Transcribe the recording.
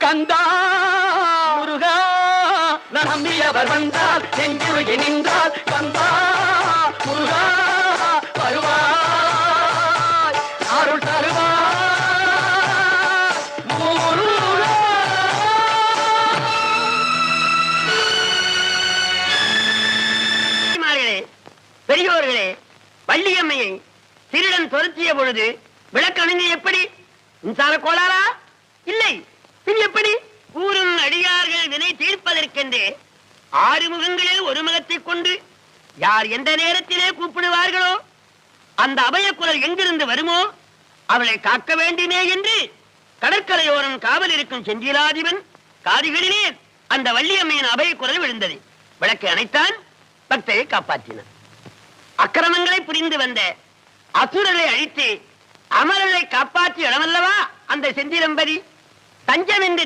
கந்தா முருகா நம்பியவர் வந்தால் நெஞ்சுருகி நின்றால் கந்தா முருகா வருவாய் அருள் தருவாய் முருகா. பெரியோர்களே, வள்ளியம்மையை திருடன் துரத்திய பொழுது விளக்கணுங்க எப்படி? மின்சார கோளாரா? இல்லை, பின் எப்படி? கூறும் அடியார்கள் வினை தீர்ப்பதற்கென்று 6 முகங்களில் ஒரு முகத்தை கொண்டு யார் எந்த நேரத்திலே கூப்பிடுவார்களோ அந்த அபய குரல் எங்கிருந்து வருமோ அவளை காக்க வேண்டுமே என்று கடற்கரையோரம் காவல் இருக்கும் செந்திலாதிபன் காதிகளிலே அந்த வள்ளியம்மையின் அபய குரல் விழுந்தது. விளக்கை அணைத்தான், பக்தரை காப்பாற்றினான். அக்கிரமங்களை புரிந்து வந்த அசுரரை அழித்து அமரரை காப்பாற்றிய இடமல்லவா அந்த செந்திலம்பதி? தஞ்சம் என்று